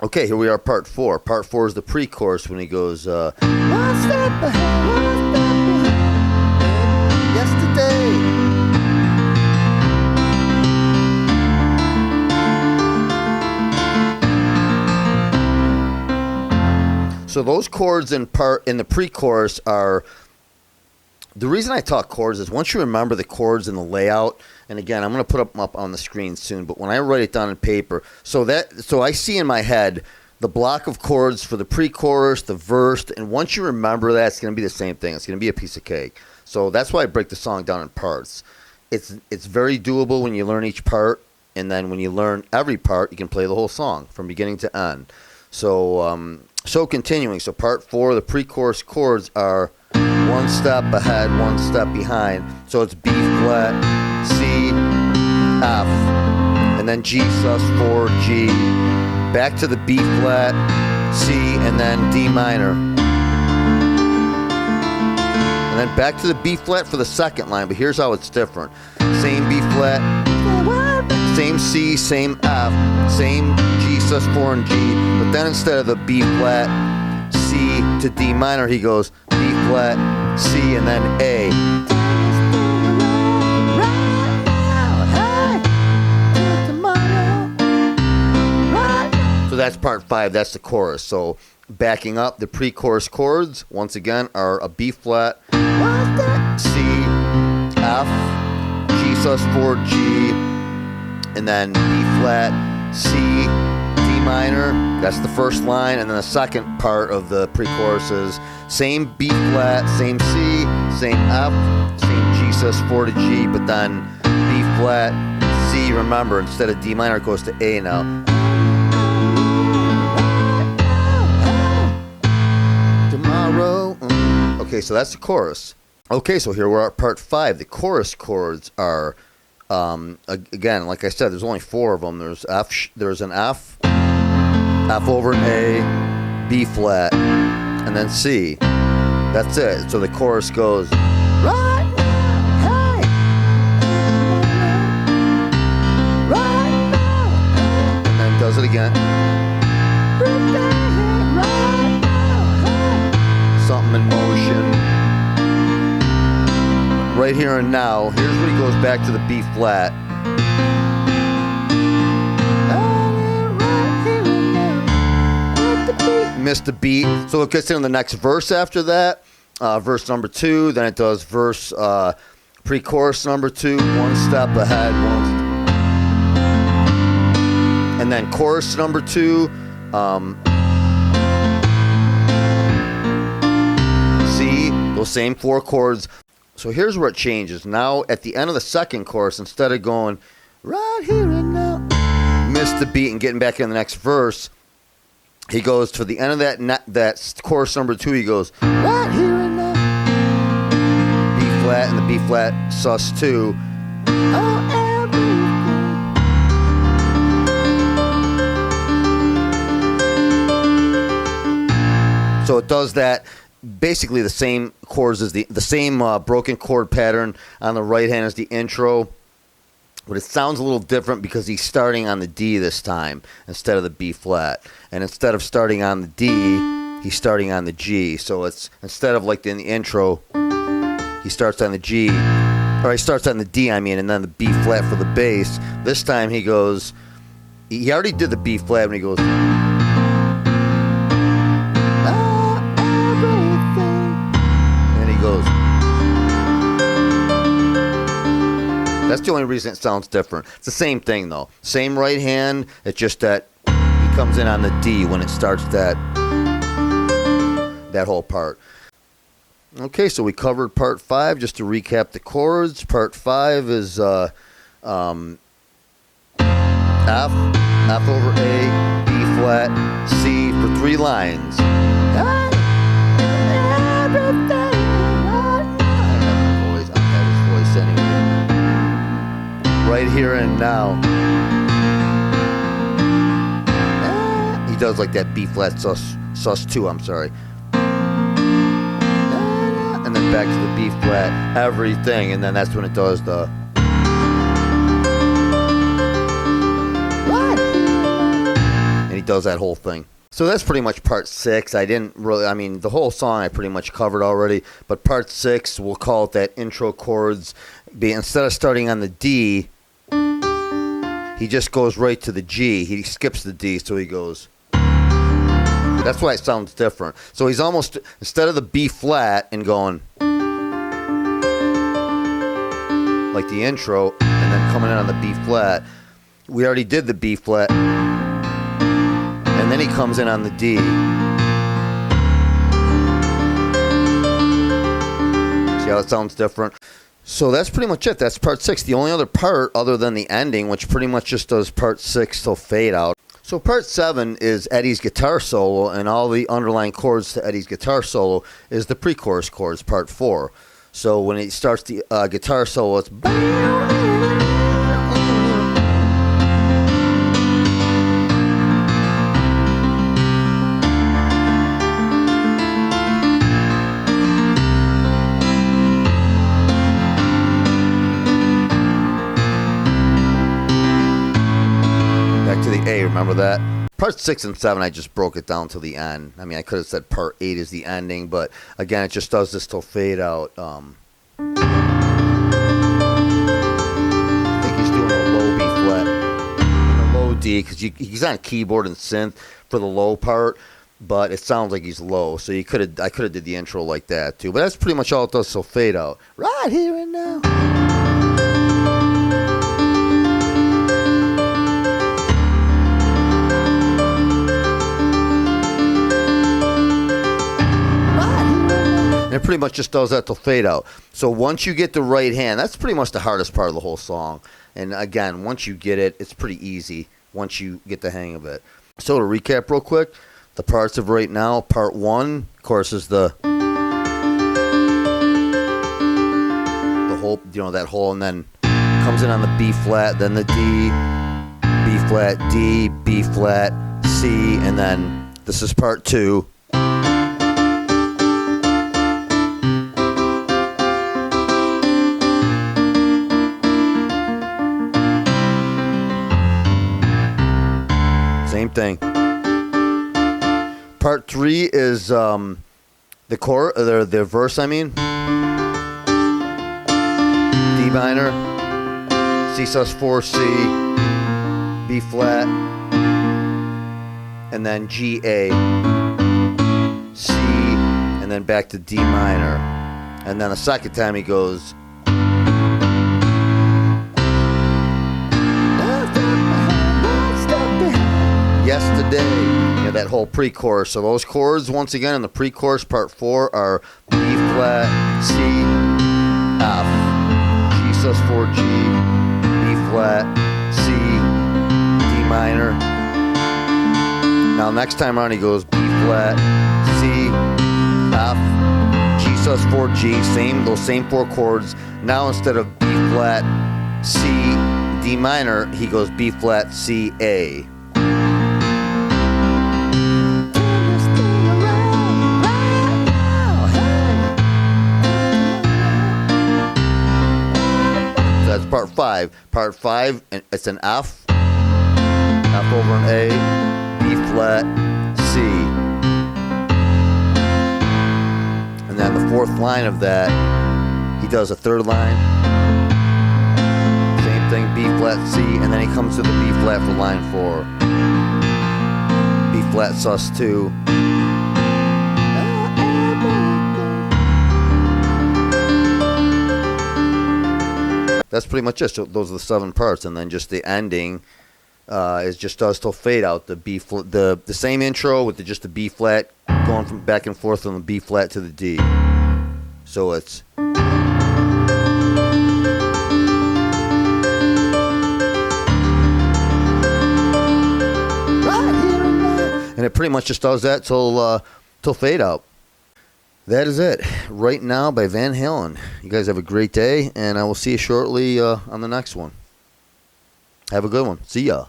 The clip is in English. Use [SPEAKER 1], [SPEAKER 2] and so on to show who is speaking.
[SPEAKER 1] Okay, here we are, part 4. Part 4 is the pre-chorus when he goes, one step ahead, one step ahead, yesterday. So those chords in the pre-chorus are, the reason I talk chords is once you remember the chords and the layout, and again, I'm going to put them up on the screen soon, but when I write it down in paper, so I see in my head the block of chords for the pre-chorus, the verse, and once you remember that, it's going to be the same thing. It's going to be a piece of cake. So that's why I break the song down in parts. It's very doable when you learn each part, and then when you learn every part, you can play the whole song from beginning to end. So continuing, so part 4, the pre-chorus chords are one step ahead, one step behind. So it's B flat, C, F, and then G sus4, G. Back to the B flat, C, and then D minor. And then back to the B flat for the second line, but here's how it's different. Same B flat, same C, same F, same G sus4 and G, but then instead of the B flat, C to D minor, he goes B flat, C, and then A. So that's part 5, that's the chorus. So backing up, the pre-chorus chords, once again, are a B flat, C, F, G sus4, G, and then B flat, C, D minor. That's the first line, and then the second part of the pre-chorus is same B flat, same C, same F, same G sus4 to G, but then B flat, C. Remember, instead of D minor, it goes to A now. Tomorrow. Okay, so that's the chorus. Okay, so here we're at part 5. The chorus chords are, again, like I said, there's only 4 of them. There's an F, F over an A, B flat, and then C. That's it. So the chorus goes, right now, hey, right now, and then does it again. Right now, hey. Something in motion. Right here and now. Here's where he goes back to the B flat. Missed the beat, so it gets into the next verse after that, verse number 2, then it does verse pre-chorus number 2, one step ahead, and then chorus number 2, C, those same 4 chords. So here's where it changes. Now at the end of the second chorus, instead of going right here and now, miss the beat and getting back in the next verse, he goes to the end of that chorus number 2. He goes right here and now, B flat and the B flat sus2. Oh, everything. So it does that. Basically, the same chords as the same broken chord pattern on the right hand as the intro. But it sounds a little different because he's starting on the D this time instead of the B flat. And instead of starting on the D, he's starting on the G. So it's, instead of like in the intro, he starts on the G, or he starts on the D, and then the B flat for the bass. This time he goes, he already did the B flat when he goes, and he goes. That's the only reason it sounds different. It's the same thing, though. Same right hand. It's just that he comes in on the D when it starts that whole part. Okay, so we covered part 5. Just to recap the chords, part 5 is F, F over A, B flat, C for 3 lines. Right here and now. He does like that B flat sus2, I'm sorry. And then back to the B flat, everything, and then that's when it does the. And he does that whole thing. So that's pretty much part 6. I didn't really, I mean, the whole song I pretty much covered already, but part 6, we'll call it that intro chords. Instead of starting on the D, he just goes right to the G. He skips the D, so he goes. That's why it sounds different. So he's almost, instead of the B flat and going like the intro, and then coming in on the B flat, we already did the B flat. And then he comes in on the D. See how it sounds different? So that's pretty much it. That's part 6. The only other part other than the ending, which pretty much just does part 6 till fade out. So part 7 is Eddie's guitar solo, and all the underlying chords to Eddie's guitar solo is the pre-chorus chords, part 4. So when he starts the guitar solo, it's... to the A, remember that? Part 6 and 7, I just broke it down to the end. I mean, I could have said part 8 is the ending, but again, it just does this till fade out. I think he's doing a low B flat and a low D, because he's on keyboard and synth for the low part, but it sounds like he's low. So I could have did the intro like that too. But that's pretty much all it does till fade out. Right here and now. It pretty much just does that till fade out. So once you get the right hand, that's pretty much the hardest part of the whole song. And again, once you get it, it's pretty easy once you get the hang of it. So to recap real quick, the parts of right now, part 1, of course, is the whole, that whole, and then comes in on the B flat, then the D, B flat, D, B flat, C, and then this is part 2. Same thing. Part 3 is the verse. I mean, D minor, C sus4 C, B flat, and then G A, C, and then back to D minor, and then the second time he goes. Yesterday, that whole pre-chorus. So those chords, once again, in the pre-chorus, part 4, are B flat, C, F, G sus4 G, B flat, C, D minor. Now next time around, he goes B flat, C, F, G sus4 G, those same 4 chords. Now instead of B flat, C, D minor, he goes B flat, C, A. That's part 5. Part 5, it's an F, F over an A, B flat, C. And then the 4th line of that, he does a 3rd line. Same thing, B flat, C, and then he comes to the B flat for line 4. B flat sus 2. That's pretty much it. So those are the 7 parts, and then just the ending is just does till fade out. The B flat, the same intro with just the B flat going from back and forth from the B flat to the D. So it's. And it pretty much just does that till fade out. That is it. Right Now by Van Halen. You guys have a great day, and I will see you shortly on the next one. Have a good one. See ya.